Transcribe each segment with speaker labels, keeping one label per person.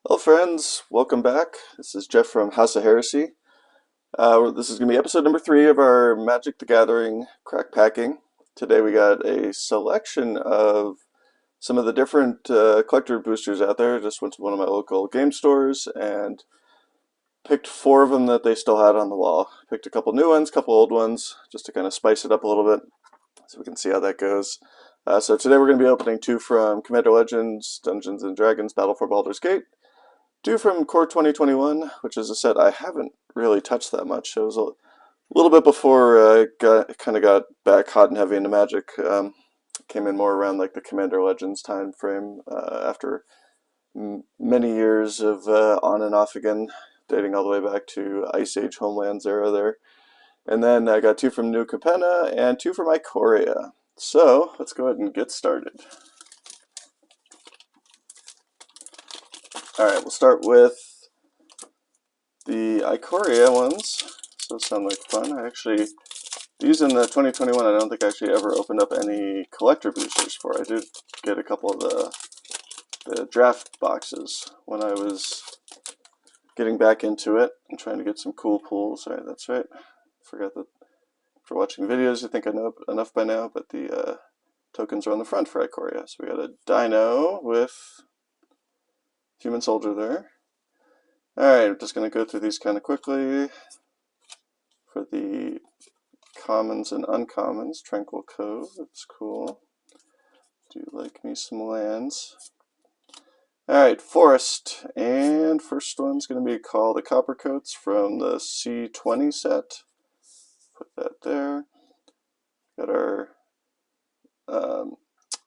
Speaker 1: Hello friends, welcome back. This is Jeff from House of Heresy. This is going to be episode number 3 of our Magic the Gathering crack packing. Today we got a selection of some of the different collector boosters out there. Just went to one of my local game stores and picked 4 of them that they still had on the wall. Picked a couple new ones, a couple old ones, just to kind of spice it up a little bit so we can see how that goes. So today we're going to be opening 2 from Commander Legends, Dungeons & Dragons, Battle for Baldur's Gate. 2 from Core 2021, which is a set I haven't really touched that much. It was a little bit before I got back hot and heavy into Magic. Came in more around like the Commander Legends time frame after many years of on and off again, dating all the way back to Ice Age Homelands era there. And then I got 2 from New Capenna and 2 from Ikoria. So let's go ahead and get started. Alright, we'll start with the Ikoria ones. Those sound like fun. These in the 2021, I don't think I actually ever opened up any collector boosters for. I did get a couple of the draft boxes when I was getting back into it and trying to get some cool pulls. Alright, that's right. Forgot that for watching videos, you think I know enough by now, but the tokens are on the front for Ikoria. So we got a Dino with Human Soldier there. Alright, I'm just going to go through these kind of quickly. For the commons and uncommons, Tranquil Cove, that's cool. Do like me some lands. Alright, Forest, and first one's going to be called the Coppercoats from the C20 set. Put that there. Got our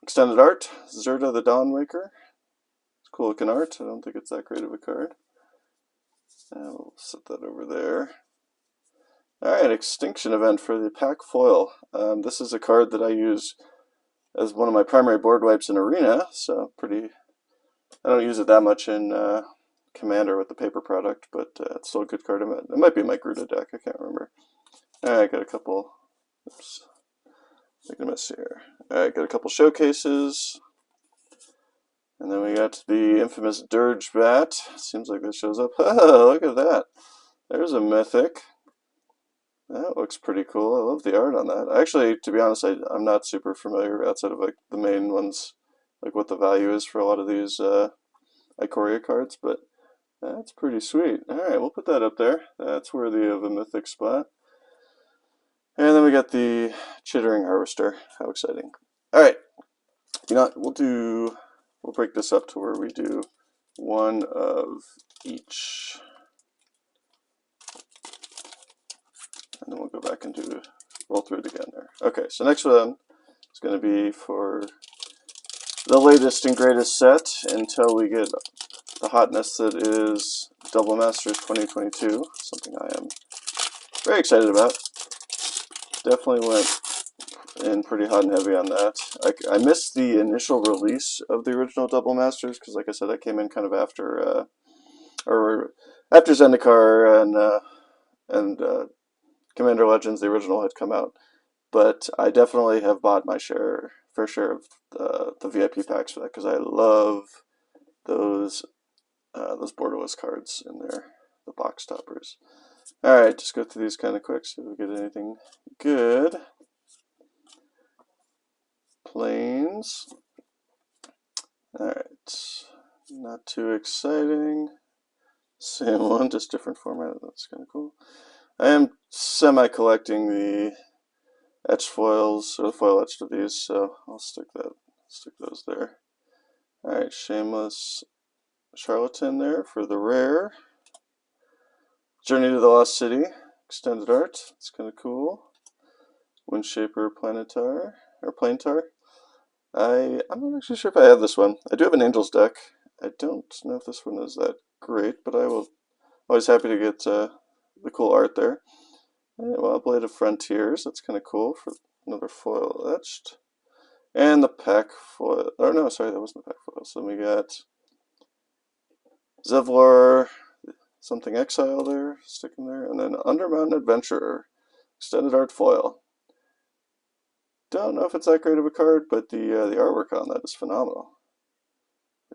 Speaker 1: extended art, Zerta the Dawnwaker. It's cool looking art. I don't think it's that great of a card. We'll set that over there. Alright, Extinction Event for the pack foil. This is a card that I use as one of my primary board wipes in Arena, so I don't use it that much in Commander with the paper product, but it's still a good card. It might be in my Gruta deck, I can't remember. Alright, got a couple, oops, making a mess here. Alright, got a couple showcases. And then we got the infamous Dirge Bat. Seems like this shows up. Oh, look at that. There's a mythic. That looks pretty cool. I love the art on that. Actually, to be honest, I'm not super familiar outside of like the main ones, like what the value is for a lot of these Ikoria cards, but that's pretty sweet. Alright, we'll put that up there. That's worthy of a mythic spot. And then we got the Chittering Harvester. How exciting. Alright, you know what, we'll break this up to where we do one of each. And then we'll go back and roll through it again there. Okay, so next one is going to be for the latest and greatest set until we get the hotness that is Double Masters 2022, something I am very excited about. Definitely went in pretty hot and heavy on that. I missed the initial release of the original Double Masters because, like I said, that came in kind of after Zendikar and Commander Legends, the original, had come out, but I definitely have bought my fair share of the VIP packs for that because I love those borderless cards in there, the box toppers. All right, just go through these kind of quick, see if we get anything good. Planes. All right, not too exciting. Same one, just different format. That's kind of cool. I am semi-collecting the etched foils, or the foil etched of these, so I'll stick those there. Alright, Shameless Charlatan there for the rare. Journey to the Lost City, extended art, it's kind of cool. Windshaper Planetar, or Planetar. I'm not actually sure if I have this one. I do have an Angels deck. I don't know if this one is that great, but I will always happy to get the cool art there. Well, Blade of Frontiers, that's kind of cool for another foil etched. And the pack foil, or no, sorry, that wasn't the pack foil. So we got Zevlor, something exile there, sticking there, and then Undermountain Adventurer, extended art foil. Don't know if it's that great of a card, but the artwork on that is phenomenal.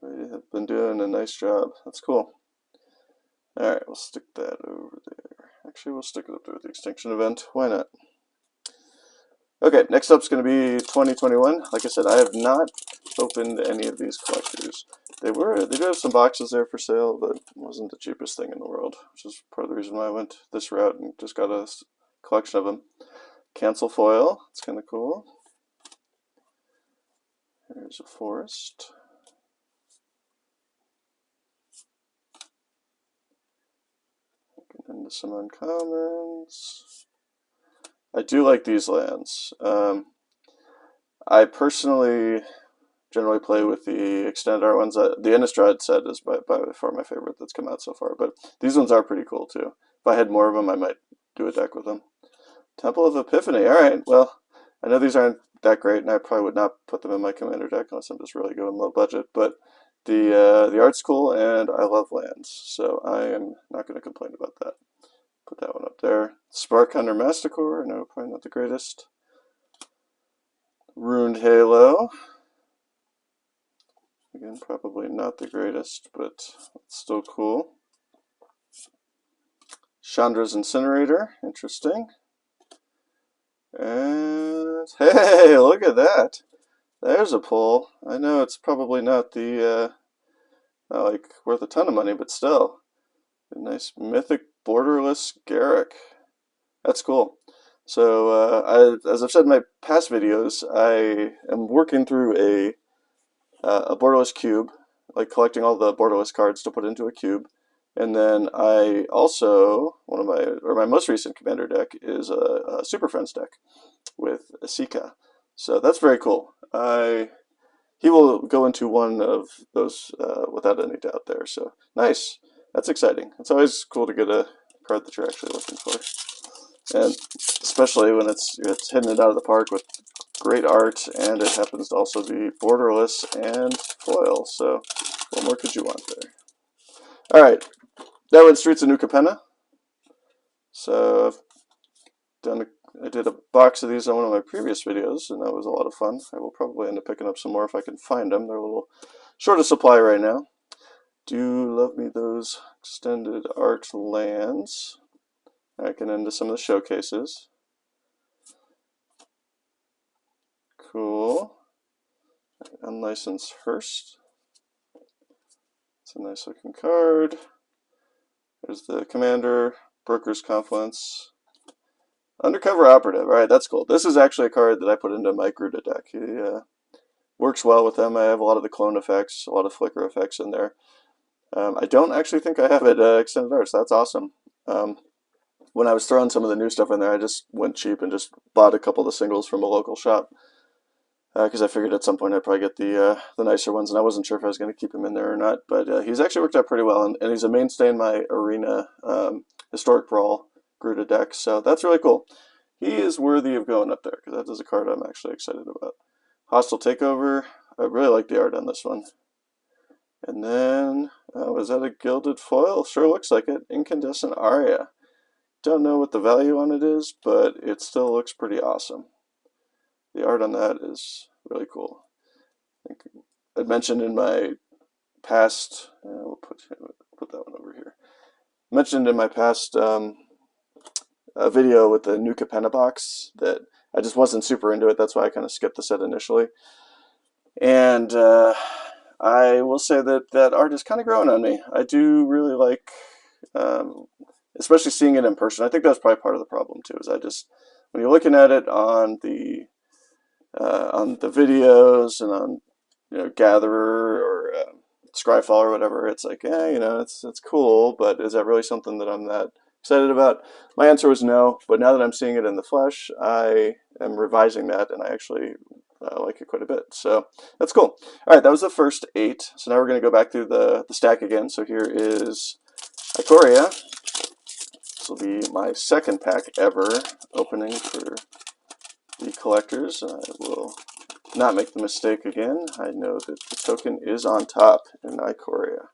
Speaker 1: They have been doing a nice job. That's cool. Alright, we'll stick that over there. Actually, we'll stick it up there with the extinction event. Why not? Okay, next up is going to be 2021. Like I said, I have not opened any of these collectors. They do have some boxes there for sale, but it wasn't the cheapest thing in the world, which is part of the reason why I went this route and just got a collection of them. Cancel foil, it's kind of cool. Here's a forest. Looking into some uncommons. I do like these lands. I personally generally play with the extended art ones. The Innistrad set is by far my favorite that's come out so far, but these ones are pretty cool too. If I had more of them, I might do a deck with them. Temple of Epiphany. Alright, well, I know these aren't that great, and I probably would not put them in my commander deck unless I'm just really going low budget, but the art's cool, and I love lands, so I am not going to complain about that. Put that one up there. Spark Hunter Masticore. No, probably not the greatest. Ruined Halo. Again, probably not the greatest, but still cool. Chandra's Incinerator. Interesting. And hey, look at that. There's a pull. I know it's probably not the not like worth a ton of money, but still. A nice mythic borderless Garrick. That's cool. So as I've said in my past videos, I am working through a borderless cube, like collecting all the borderless cards to put into a cube. And then I also, my most recent commander deck is a Super Friends deck with Asika. So that's very cool. He will go into one of those without any doubt there. So nice. That's exciting. It's always cool to get a card that you're actually looking for. And especially when it's hitting it out of the park with great art, and it happens to also be borderless and foil. So what more could you want there? Alright, that went Streets of New Capenna. So I did a box of these on one of my previous videos, and that was a lot of fun. I will probably end up picking up some more if I can find them. They're a little short of supply right now. Do love me those extended art lands. I can into some of the showcases. Cool. Unlicensed Hearst. It's a nice looking card. There's the Commander, Broker's Confluence. Undercover Operative. Alright, that's cool. This is actually a card that I put into my Gruta deck. He works well with them. I have a lot of the clone effects, a lot of flicker effects in there. I don't actually think I have it extended art, so that's awesome. When I was throwing some of the new stuff in there, I just went cheap and just bought a couple of the singles from a local shop. Because I figured at some point I'd probably get the nicer ones, and I wasn't sure if I was going to keep him in there or not. But he's actually worked out pretty well, and he's a mainstay in my Arena Historic Brawl Gruta deck, so that's really cool. He is worthy of going up there, because that is a card I'm actually excited about. Hostile Takeover. I really like the art on this one. And then, was that a gilded foil? Sure looks like it. Incandescent Aria. Don't know what the value on it is, but it still looks pretty awesome. The art on that is really cool. I think I'd mentioned in my past, we'll put that one over here. Mentioned in my past video with the new Capenna box that I just wasn't super into it. That's why I kind of skipped the set initially. And I will say that that art is kind of growing on me. I do really like, especially seeing it in person. I think that's probably part of the problem too. Is when you're looking at it on the videos and on Gatherer or Scryfall or whatever, it's like, it's cool, but is that really something that I'm that excited about? My answer was no, but now that I'm seeing it in the flesh, I am revising that, and I actually like it quite a bit. So that's cool. All right, that was the first 8. So now we're going to go back through the stack again. So here is Ikoria. This will be my second pack ever opening for the collectors. I will not make the mistake again. I know that the token is on top in Ikoria.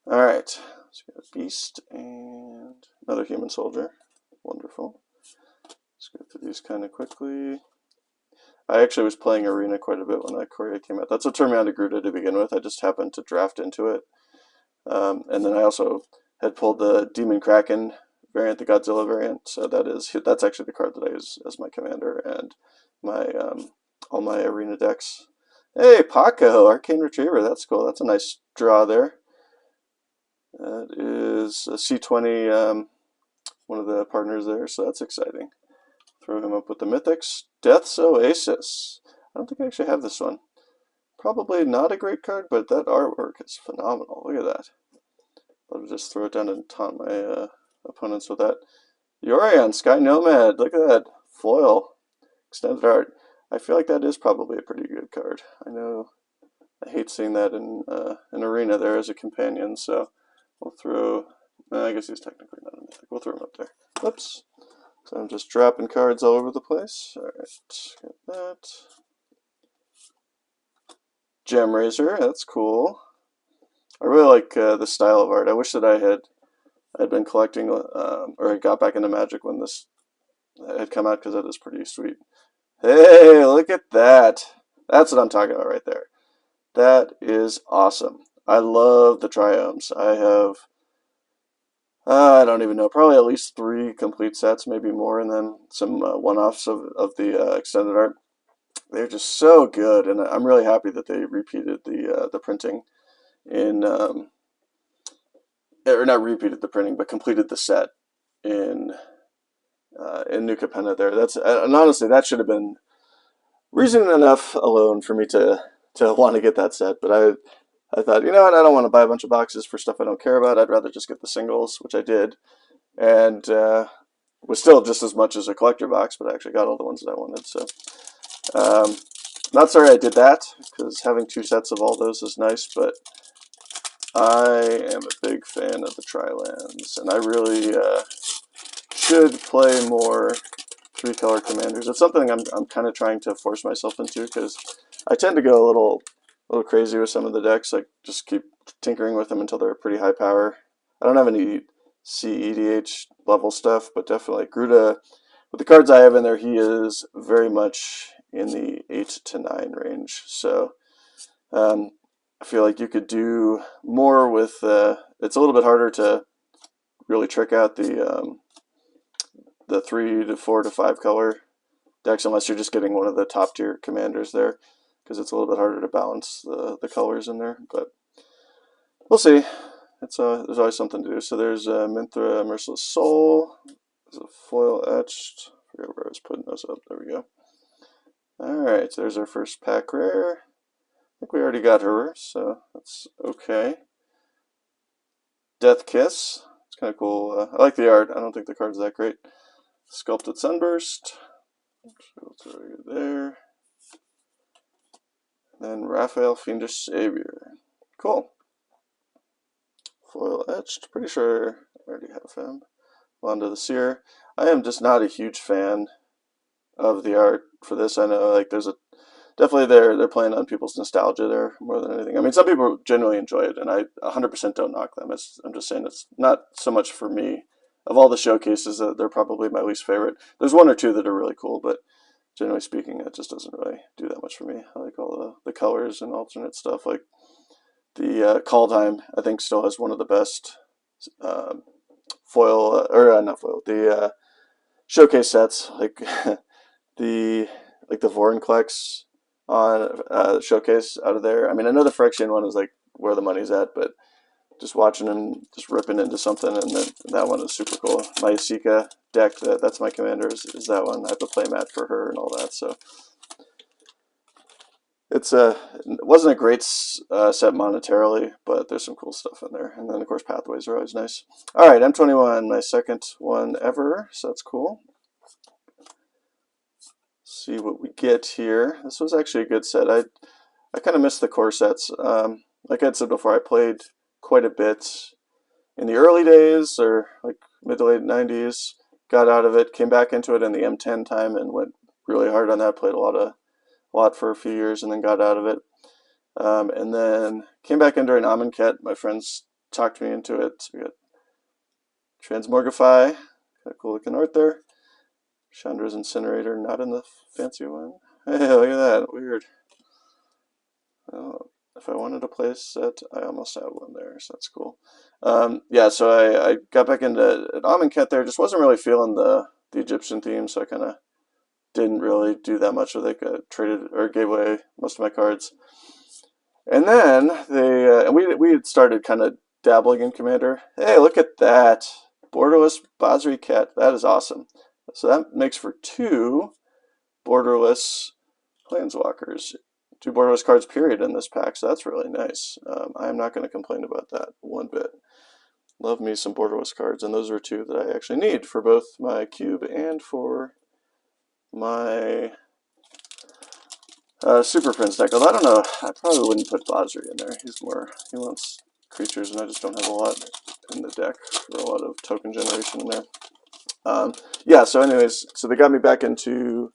Speaker 1: Alright, so we got a beast and another human soldier. Wonderful. Let's go through these kind of quickly. I actually was playing Arena quite a bit when Ikoria came out. That's what turned me on to Gruta to begin with. I just happened to draft into it. And then I also had pulled the Demon Kraken variant, the Godzilla variant. So that's actually the card that I use as my commander and my all my arena decks. Hey, Paco, Arcane Retriever. That's cool. That's a nice draw there. That is a C20, one of the partners there, so that's exciting. Throw him up with the Mythics. Death's Oasis. I don't think I actually have this one. Probably not a great card, but that artwork is phenomenal. Look at that. I'll just throw it down and taunt my opponents with that. Yorion, Sky Nomad. Look at that. Foil. Extended art. I feel like that is probably a pretty good card. I know I hate seeing that in an arena there as a companion, so we'll throw... I guess he's technically not a mythic. We'll throw him up there. Oops. So I'm just dropping cards all over the place. Alright, get that. Gem Razor, that's cool. I really like the style of art. I wish that I'd been collecting, or I got back into Magic when this had come out, because that is pretty sweet. Hey, look at that. That's what I'm talking about right there. That is awesome. I love the Triomes. I have, I don't even know, probably at least 3 complete sets, maybe more, and then some one-offs of the extended art. They're just so good, and I'm really happy that they repeated the printing in, or not repeated the printing, but completed the set in New Capenna there. And honestly, that should have been reason enough alone for me to want to get that set, but I thought, you know what, I don't want to buy a bunch of boxes for stuff I don't care about. I'd rather just get the singles, which I did, and was still just as much as a collector box, but I actually got all the ones that I wanted. So not sorry I did that, because having 2 sets of all those is nice, but I am a big fan of the Tri-Lands, and I really should play more 3-color commanders. It's something I'm kind of trying to force myself into, because I tend to go a little crazy with some of the decks. Like, just keep tinkering with them until they're pretty high power. I don't have any CEDH level stuff, but definitely Gruta, with the cards I have in there, he is very much in the 8 to 9 range. So I feel like you could do more with, it's a little bit harder to really trick out the 3 to 4 to 5 color decks, unless you're just getting one of the top tier commanders there, because it's a little bit harder to balance the colors in there. But we'll see. There's always something to do. So there's Minthra, Merciless Soul. There's a foil etched. I forget where I was putting those up. There we go. Alright, so there's our first pack rare. I think we already got her, so that's okay. Death Kiss. It's kind of cool. I like the art. I don't think the card's that great. Sculpted Sunburst. We'll throw you there. Then Raphael, Fiendish Savior. Cool. Foil etched. Pretty sure I already have him. Wanda the Seer. I am just not a huge fan of the art for this. I know, like, there's definitely they're playing on people's nostalgia there more than anything. I mean, some people genuinely enjoy it, and I 100% don't knock them. I'm just saying it's not so much for me. Of all the showcases, they're probably my least favorite. There's 1 or 2 that are really cool, but generally speaking, it just doesn't really do that much for me. I like all the colors and alternate stuff. Like the Call Time, I think, still has one of the best foil, or not foil, the showcase sets. Like the Vorinclex on showcase out of there. I mean, I know the Phyrexian one is like where the money's at, but just watching him just ripping into something, and that one is super cool. My Yasika deck, that's my commander, is that one. I have the playmat for her and all that, so it wasn't a great set monetarily, but there's some cool stuff in there. And then, of course, Pathways are always nice. All right, M21, my second one ever, so that's cool. See what we get here. This was actually a good set. I kind of missed the core sets. Like I had said before, I played quite a bit in the early days, or like mid to late 90s. Got out of it, came back into it in the M10 time, and went really hard on that. Played a lot for a few years, and then got out of it. And then came back in during Amonkhet. My friends talked me into it. So we got Transmorgify, kind of cool looking art there. Chandra's Incinerator, not in the fancy one. Hey, look at that. Weird. If I wanted to play a set, I almost have one there, so that's cool. Yeah, so I got back into Amonkhet there. Just wasn't really feeling the Egyptian theme, so I kind of didn't really do that much with it. Traded or gave away most of my cards. And then and we had started kind of dabbling in Commander. Hey, look at that. Borderless Basri Cat. That is awesome. So that makes for 2 borderless Planeswalkers. 2 borderless cards, period, in this pack, so that's really nice. I am not going to complain about that one bit. Love me some borderless cards, and those are 2 that I actually need for both my cube and for my Super Prince deck. Although I don't know, I probably wouldn't put Basri in there. He wants creatures, and I just don't have a lot in the deck for a lot of token generation in there. Yeah, so anyways, so they got me back into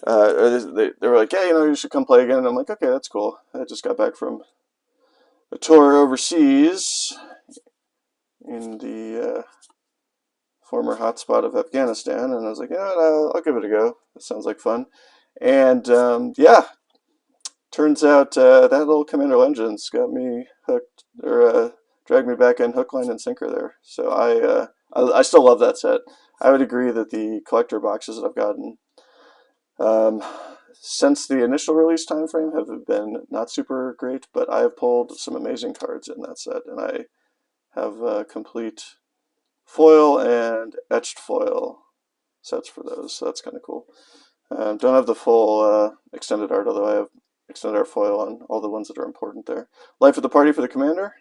Speaker 1: they were like, hey, you should come play again. And I'm like, okay, that's cool. I just got back from a tour overseas in the former hotspot of Afghanistan, and I was like, I'll give it a go. That sounds like fun. And yeah, turns out that little Commander Legends got me hooked, or dragged me back in hook, line, and sinker there. So I still love that set. I would agree that the collector boxes that I've gotten Um, since the initial release time frame have been not super great, but I have pulled some amazing cards in that set, and I have complete foil and etched foil sets for those, so that's kind of cool. Don't have the full extended art, although I have extended art foil on all the ones that are important there. Life of the Party for the Commander.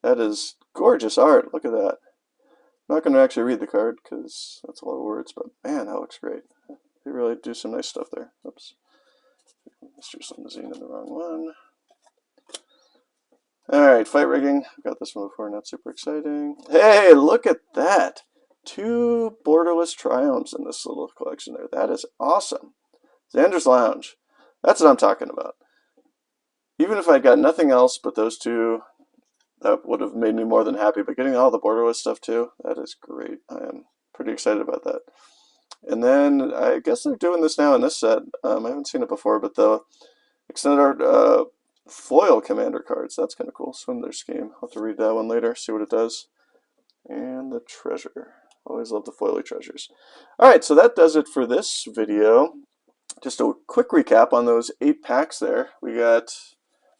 Speaker 1: That is gorgeous art. Look at that. I'm not going to actually read the card because that's a lot of words, but man, that looks great. They really do some nice stuff there. Oops. Mr. Limousine in the wrong one. Alright, fight rigging. Got this one before, not super exciting. Hey, look at that! 2 borderless triumphs in this little collection there. That is awesome. Xander's Lounge. That's what I'm talking about. Even if I'd got nothing else but those 2, that would have made me more than happy. But getting all the borderless stuff too, that is great. I am pretty excited about that. And then I guess they're doing this now in this set. I haven't seen it before, but the extended art foil commander cards. That's kind of cool. Swindler Scheme. I'll have to read that one later, see what it does. And the treasure. Always love the foily treasures. Alright, so that does it for this video. Just a quick recap on those 8 packs there. We got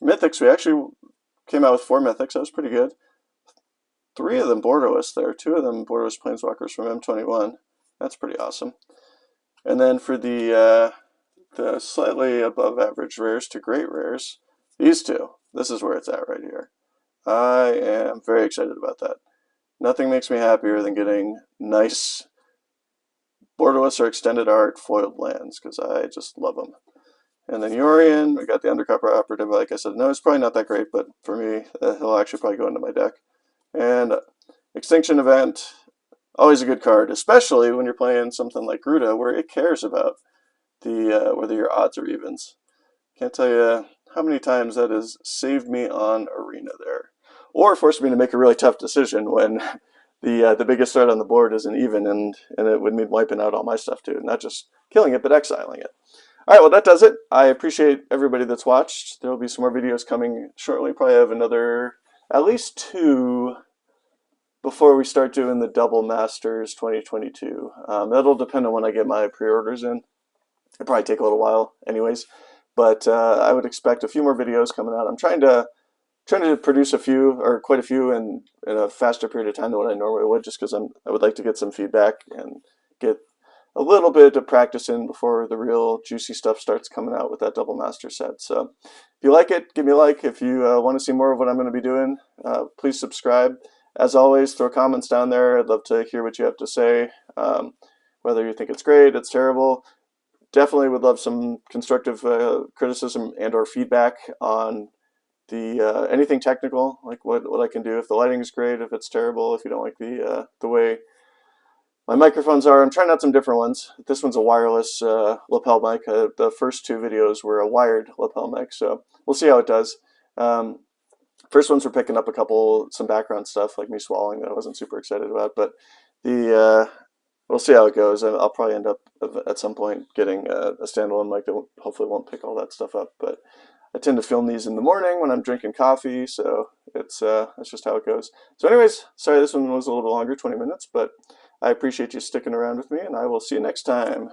Speaker 1: Mythics. We actually came out with 4 Mythics. That was pretty good. 3 of them borderless there. 2 of them borderless Planeswalkers from M21. That's pretty awesome. And then for the slightly above average rares to great rares, these 2. This is where it's at right here. I am very excited about that. Nothing makes me happier than getting nice borderless or extended art foiled lands, because I just love them. And then Yorion, we got the Undercover Operative. Like I said, no, it's probably not that great, but for me, he'll actually probably go into my deck. And Extinction Event, always a good card, especially when you're playing something like Gruta, where it cares about the whether your odds or evens. Can't tell you how many times that has saved me on Arena there, or forced me to make a really tough decision when the biggest threat on the board is an even, and it would mean wiping out all my stuff too, not just killing it but exiling it. All right, well that does it. I appreciate everybody that's watched. There will be some more videos coming shortly. Probably have another at least 2 before we start doing the Double Masters 2022. That'll depend on when I get my pre-orders in. It'll probably take a little while anyways, but I would expect a few more videos coming out. I'm trying to produce a few, or quite a few, in a faster period of time than what I normally would, just because I would like to get some feedback and get a little bit of practice in before the real juicy stuff starts coming out with that Double Master set. So if you like it, give me a like. If you want to see more of what I'm going to be doing, please subscribe. As always, throw comments down there. I'd love to hear what you have to say, whether you think it's great, it's terrible. Definitely would love some constructive criticism and or feedback on the anything technical, like what I can do. If the lighting is great, if it's terrible, if you don't like the way my microphones are. I'm trying out some different ones. This one's a wireless lapel mic. The first 2 videos were a wired lapel mic, so we'll see how it does. First ones were picking up some background stuff, like me swallowing, that I wasn't super excited about, but the we'll see how it goes. I'll probably end up at some point getting a standalone mic that hopefully won't pick all that stuff up. But I tend to film these in the morning when I'm drinking coffee, so it's just how it goes. So anyways, sorry this one was a little bit longer, 20 minutes, but I appreciate you sticking around with me, and I will see you next time.